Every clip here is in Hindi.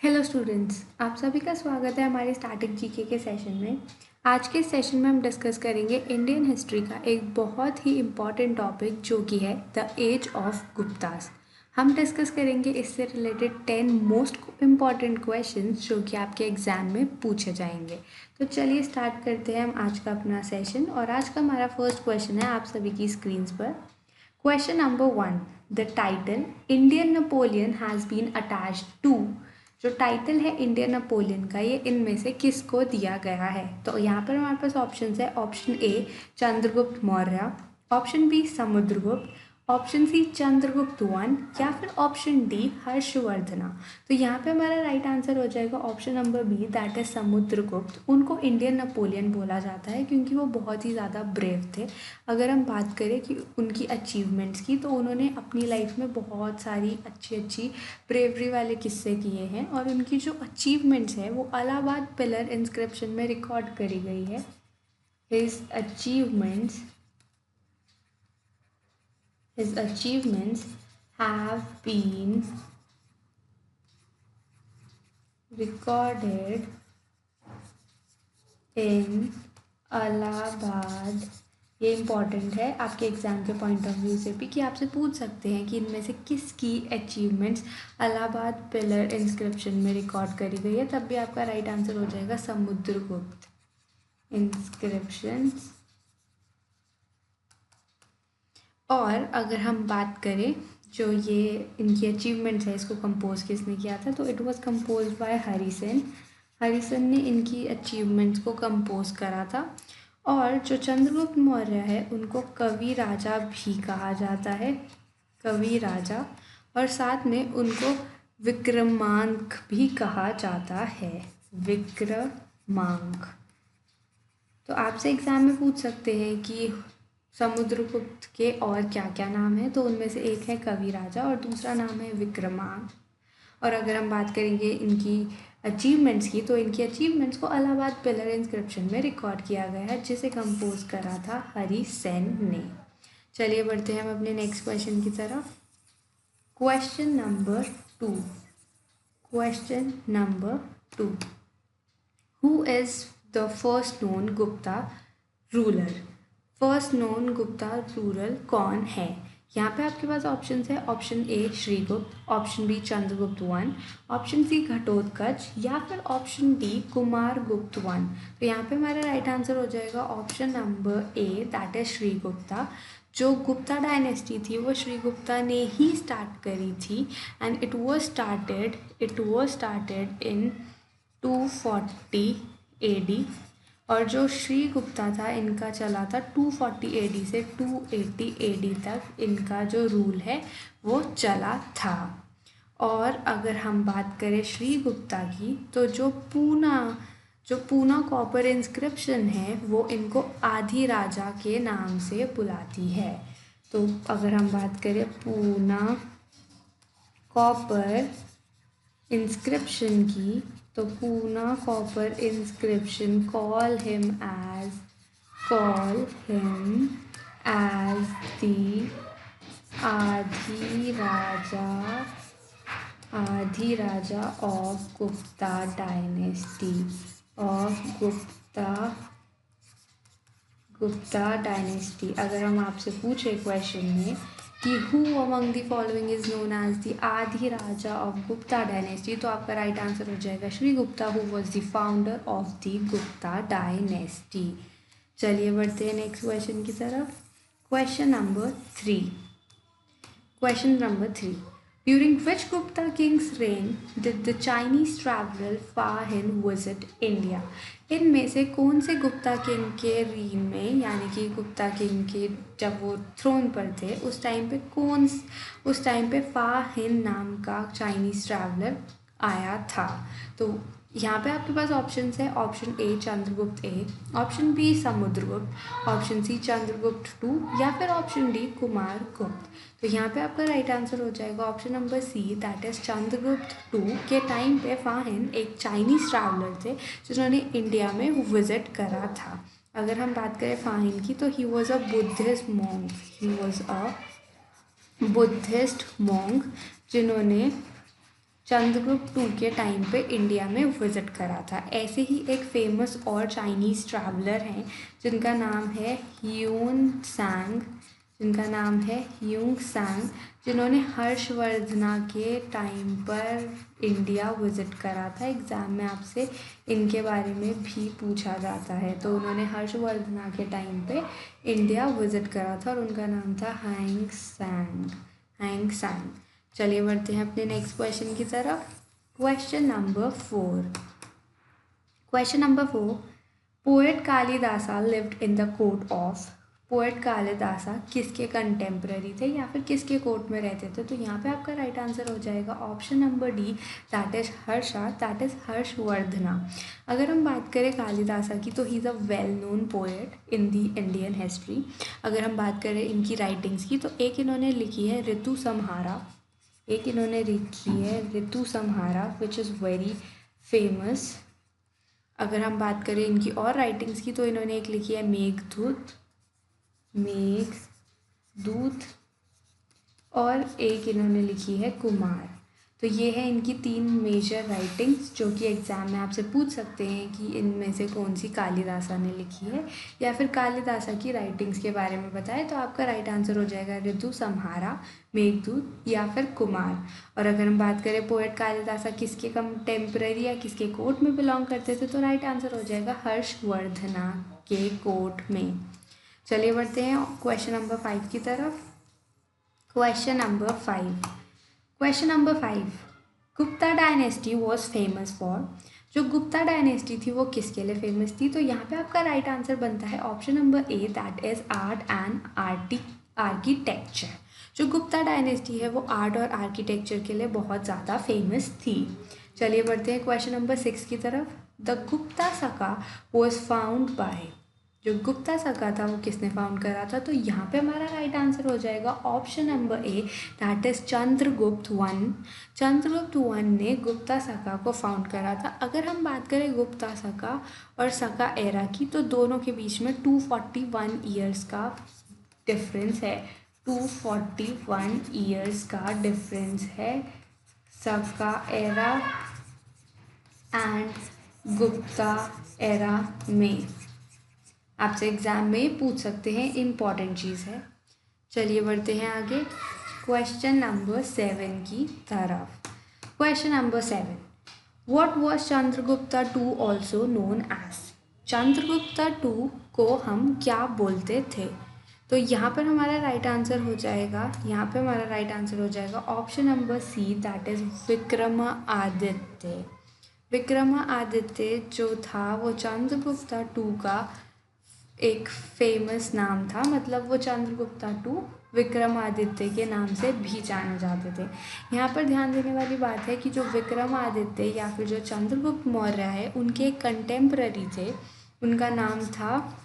हेलो स्टूडेंट्स, आप सभी का स्वागत है हमारे स्टैटिक जीके के सेशन में। आज के सेशन में हम डिस्कस करेंगे इंडियन हिस्ट्री का एक बहुत ही इम्पॉर्टेंट टॉपिक जो कि है द एज ऑफ गुप्तास। हम डिस्कस करेंगे इससे रिलेटेड 10 मोस्ट इम्पॉर्टेंट क्वेश्चंस जो कि आपके एग्ज़ाम में पूछे जाएंगे। तो चलिए स्टार्ट करते हैं हम आज का अपना सेशन। और आज का हमारा फर्स्ट क्वेश्चन है आप सभी की स्क्रीन्स पर। Question number 1, the title Indian Napoleon has been attached to. जो टाइटल है इंडियन नेपोलियन का, ये इनमें से किसको दिया गया है? तो यहाँ पर हमारे पास ऑप्शन है। Option A Chandragupta Maurya, option B Samudragupta, option C Chandragupta one, या फिर ऑप्शन डी हर्षवर्धना। तो यहाँ पे हमारा राइट आंसर हो जाएगा option number B, that is Samudragupta. उनको इंडियन नेपोलियन बोला जाता है क्योंकि वो बहुत ही ज़्यादा ब्रेव थे। अगर हम बात करें कि उनकी अचीवमेंट्स की, तो उन्होंने अपनी लाइफ में बहुत सारी अच्छी अच्छी ब्रेवरी वाले किस्से किए हैं और उनकी जो अचीवमेंट्स है वो इलाहाबाद पिलर इंस्क्रिप्शन में रिकॉर्ड करी गई है। His achievements have been recorded in Allahabad. ये इम्पॉर्टेंट है आपके एग्ज़ाम के पॉइंट ऑफ व्यू से भी कि आपसे पूछ सकते हैं कि इनमें से किसकी अचीवमेंट्स इलाहाबाद पिलर इंस्क्रिप्शन में रिकॉर्ड करी गई है। तब भी आपका राइट आंसर हो जाएगा समुद्रगुप्त इंस्क्रिप्शंस। और अगर हम बात करें जो ये इनकी अचीवमेंट्स है, इसको कंपोज किसने किया था, तो it was compose by Harisena. Harisena ने इनकी अचीवमेंट्स को कंपोज करा था। और जो चंद्रगुप्त मौर्य है उनको कवि राजा भी कहा जाता है, कवि राजा। और साथ में उनको विक्रमांक भी कहा जाता है, विक्रमांक। तो आपसे एग्ज़ाम में पूछ सकते हैं कि समुद्रगुप्त के और क्या क्या नाम है, तो उनमें से एक है कवि राजा और दूसरा नाम है विक्रमांक। और अगर हम बात करेंगे इनकी अचीवमेंट्स की, तो इनकी अचीवमेंट्स को इलाहाबाद पिलर इंस्क्रिप्शन में रिकॉर्ड किया गया है, जिसे कंपोज करा था हरिसेन ने। चलिए बढ़ते हैं हम अपने नेक्स्ट क्वेश्चन की तरफ। Question number 2। Question number 2, who is the first known Gupta ruler? First known Gupta ruler कौन है? यहाँ पे आपके पास ऑप्शन है। Option A Srigupta, option B Chandragupta one, option C Ghatotkacha, या फिर ऑप्शन डी कुमार गुप्त वन। तो यहाँ पे हमारा राइट आंसर हो जाएगा option number A, that is Sri Gupta. जो गुप्ता डायनेस्टी थी वो श्रीगुप्ता ने ही स्टार्ट करी थी and it was started in 240 AD। और जो श्री गुप्ता था इनका चला था 240 AD से 280 AD तक इनका जो रूल है वो चला था। और अगर हम बात करें श्री गुप्ता की, तो जो पूना कॉपर इंस्क्रिप्शन है वो इनको आदि राजा के नाम से बुलाती है। तो अगर हम बात करें पूना कॉपर इंस्क्रिप्शन की, तो Poona copper inscription call him as the Adi Raja of Gupta dynasty, Gupta dynasty. अगर हम आपसे पूछे क्वेश्चन में कि who among the following is known as the Adi Raja of Gupta dynasty, तो आपका राइट आंसर हो जाएगा Shri Gupta, who was the founder of the Gupta dynasty. चलिए बढ़ते हैं नेक्स्ट क्वेश्चन की तरफ। Question number 3, during which Gupta king's reign did the Chinese traveler Fa Hin visit India? इनमें से कौन से गुप्ता किंग के रीन में, यानी कि गुप्ता किंग के जब वो थ्रोन पर थे उस टाइम पे फा हिन नाम का चाइनीज़ ट्रैवलर आया था? तो यहाँ पे आपके पास ऑप्शन है। Option A Chandragupta A, option B Samudragupta, option C Chandragupta two, या फिर ऑप्शन डी कुमार गुप्त। तो यहाँ पे आपका राइट आंसर हो जाएगा option number C, that is Chandragupta two के टाइम पे फाहिन एक चाइनीज़ ट्रैवलर थे जिन्होंने इंडिया में विजिट करा था। अगर हम बात करें फाहिन की, तो he was a Buddhist monk जिन्होंने चंद्रगुप्त टू के टाइम पे इंडिया में विज़िट करा था। ऐसे ही एक फेमस और चाइनीज़ ट्रैवलर हैं जिनका नाम है ह्यूंग सांग, जिन्होंने हर्षवर्धना के टाइम पर इंडिया विज़िट करा था। एग्ज़ाम में आपसे इनके बारे में भी पूछा जाता है। तो उन्होंने हर्षवर्धना के टाइम पे इंडिया विज़िट करा था और उनका नाम था हैंग सांग। चलिए बढ़ते हैं अपने नेक्स्ट क्वेश्चन की तरफ। Question number 4, poet Kalidasa lived in the court of. Poet Kalidasa किसके कंटेम्प्रेरी थे या फिर किसके कोर्ट में रहते थे? तो यहाँ पे आपका राइट आंसर हो जाएगा option number D, that is Harshavardhana. अगर हम बात करें कालिदासा की तो he is a well known poet in the Indian history. अगर हम बात करें इनकी राइटिंग्स की तो एक इन्होंने लिखी है ऋतु संहारा विच इज़ वेरी फेमस। अगर हम बात करें इनकी और राइटिंग्स की तो इन्होंने एक लिखी है मेघदूत और एक इन्होंने लिखी है कुमार। तो ये है इनकी 3 मेजर राइटिंग्स जो कि एग्ज़ाम में आपसे पूछ सकते हैं कि इनमें से कौन सी कालिदासा ने लिखी है या फिर कालिदासा की राइटिंग्स के बारे में बताए। तो आपका राइट आंसर हो जाएगा ऋतु संहारा, मेघदूत या फिर कुमार। और अगर हम बात करें पोएट कालिदासा किसके कंटेम्प्रेरी या किसके कोर्ट में बिलोंग करते थे तो राइट आंसर हो जाएगा हर्षवर्धना के कोर्ट में। चलिए बढ़ते हैं क्वेश्चन नंबर 5 की तरफ। Question number 5, Gupta dynasty was famous for. जो गुप्ता डायनेस्टी थी वो किसके लिए फेमस थी? तो यहाँ पे आपका राइट आंसर बनता है option number A, that is art and architecture. जो गुप्ता डायनेस्टी है वो आर्ट और आर्किटेक्चर के लिए बहुत ज़्यादा फेमस थी। चलिए बढ़ते हैं क्वेश्चन नंबर 6 की तरफ। द गुप्ता सका वॉज फाउंड बाय। जो गुप्ता सका था वो किसने फाउंड करा था? तो यहाँ पे हमारा राइट आंसर हो जाएगा option number A, that is Chandragupta one. Chandragupta one ने गुप्ता सका को फाउंड करा था। अगर हम बात करें गुप्ता सका और सका एरा की तो दोनों के बीच में 241 ईयर्स का डिफरेंस है। 241 ईयर्स का डिफरेंस है सका एरा एंड गुप्ता एरा में। आपसे एग्ज़ाम में पूछ सकते हैं, इम्पॉर्टेंट चीज़ है। चलिए बढ़ते हैं आगे क्वेश्चन नंबर 7 की तरफ। Question number 7, what was Chandragupta two also known as. Chandragupta two को हम क्या बोलते थे? तो यहाँ पर हमारा राइट आंसर हो जाएगा option number C, that is Vikramaditya. Vikramaditya जो था वो चंद्रगुप्ता टू का एक फेमस नाम था, मतलब वो चंद्रगुप्ता टू विक्रमादित्य के नाम से भी जाने जाते थे। यहाँ पर ध्यान देने वाली बात है कि जो विक्रमादित्य या फिर जो चंद्रगुप्त मौर्य है उनके एक कंटेम्प्रेरी थे, उनका नाम था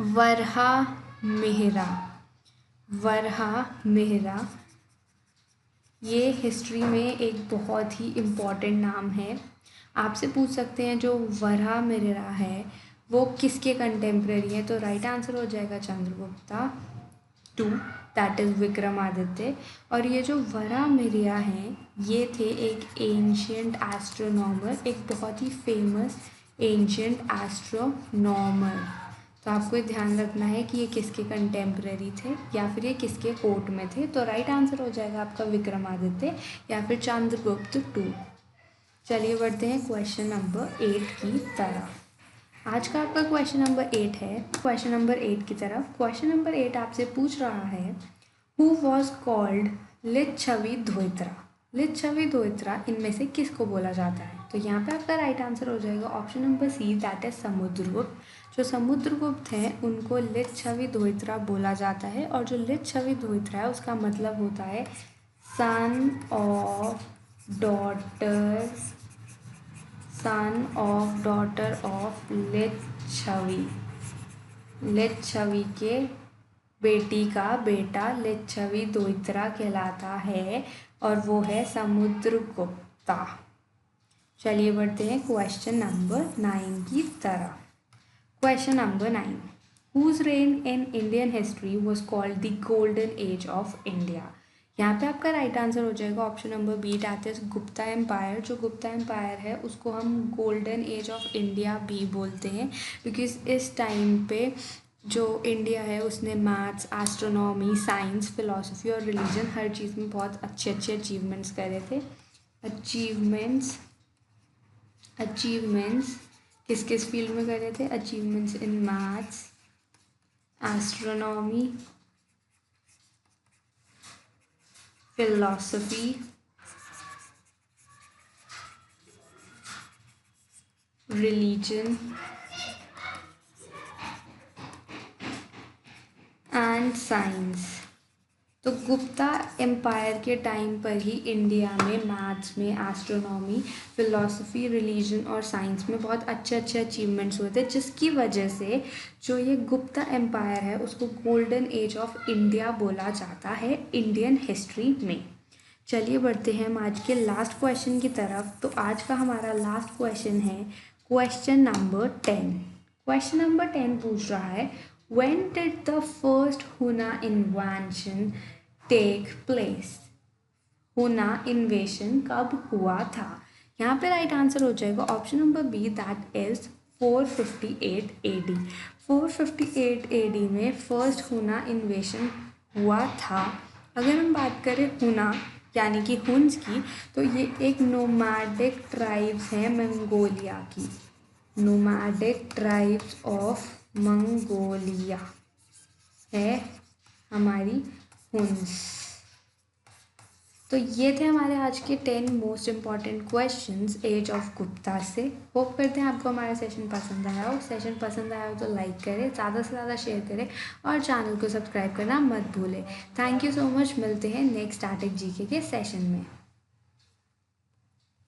वराहमिहिर। ये हिस्ट्री में एक बहुत ही इम्पॉर्टेंट नाम है। आपसे पूछ सकते हैं जो वराहमिहिर है वो किसके कंटेम्प्रेरी है? तो राइट आंसर हो जाएगा Chandragupta two, that is Vikramaditya. और ये जो वराहमिहिर हैं ये थे एक एंशियंट एस्ट्रोनॉमर, एक बहुत ही फेमस एंशियंट एस्ट्रोनॉमर। तो आपको ध्यान रखना है कि ये किसके कंटेम्प्रेरी थे या फिर ये किसके कोर्ट में थे। तो राइट आंसर हो जाएगा आपका विक्रमादित्य या फिर चंद्रगुप्त टू। चलिए बढ़ते हैं क्वेश्चन नंबर 8 की तरफ। आज का आपका क्वेश्चन नंबर 8 है। क्वेश्चन नंबर 8 की तरफ। क्वेश्चन नंबर 8 आपसे पूछ रहा है हु वॉज कॉल्ड लिच्छवी द्वितरा। लिच्छवी द्वितरा इनमें से किसको बोला जाता है? तो यहाँ पे आपका राइट आंसर हो जाएगा option number C, that is Samudragupta. जो समुद्रगुप्त हैं उनको लिच्छवी द्वितरा बोला जाता है। और जो लिच्छवी द्वितरा है उसका मतलब होता है son of daughter of Licchavi. Licchavi के बेटी का बेटा लिच्छवी द्वितरा कहलाता है और वो है समुद्रगुप्ता। चलिए बढ़ते हैं क्वेश्चन नंबर 9 की तरफ। Question number 9, whose reign in Indian history was called the golden age of India. यहाँ पे आपका राइट आंसर हो जाएगा option number B, that is Gupta empire. जो गुप्ता एम्पायर है उसको हम गोल्डन एज ऑफ इंडिया भी बोलते हैं, बिकॉज इस टाइम पे जो इंडिया है उसने मैथ्स, एस्ट्रोनॉमी, साइंस, फिलोसफी और रिलीजन हर चीज़ में बहुत अच्छे अच्छे अचीवमेंट्स करे थे। अचीवमेंट्स किस किस फील्ड में करे थे? Achievements in maths, astronomy, philosophy, religion and science. तो गुप्ता एम्पायर के टाइम पर ही इंडिया में मैथ्स में, एस्ट्रोनॉमी, फिलॉसफी, रिलीजन और साइंस में बहुत अच्छे अच्छे अचीवमेंट्स हुए थे, जिसकी वजह से जो ये गुप्ता एम्पायर है उसको गोल्डन एज ऑफ इंडिया बोला जाता है इंडियन हिस्ट्री में। चलिए बढ़ते हैं हम आज के लास्ट क्वेश्चन की तरफ। तो आज का हमारा लास्ट क्वेश्चन है क्वेश्चन नंबर 10। क्वेश्चन नंबर 10 पूछ रहा है, When did the first Huna invasion take place? हुना इन्वेशन कब हुआ था? यहाँ पे राइट आंसर हो जाएगा option number B, that is 458 AD। 458 AD में फर्स्ट हुना इन्वेशन हुआ था। अगर हम बात करें हुना यानी कि हुन्स की, तो ये एक नोमैडिक ट्राइब्स हैं मंगोलिया की। नोमैडिक ट्राइब्स ऑफ मंगोलिया है हमारी हुन्स। तो ये थे हमारे आज के 10 most important questions age of Gupta से। होप करते हैं आपको हमारा सेशन पसंद आया हो। सेशन पसंद आया हो तो लाइक करें, ज़्यादा से ज़्यादा शेयर करें और चैनल को सब्सक्राइब करना मत भूलें। Thank you so much. मिलते हैं नेक्स्ट स्टैटिक जीके के सेशन में।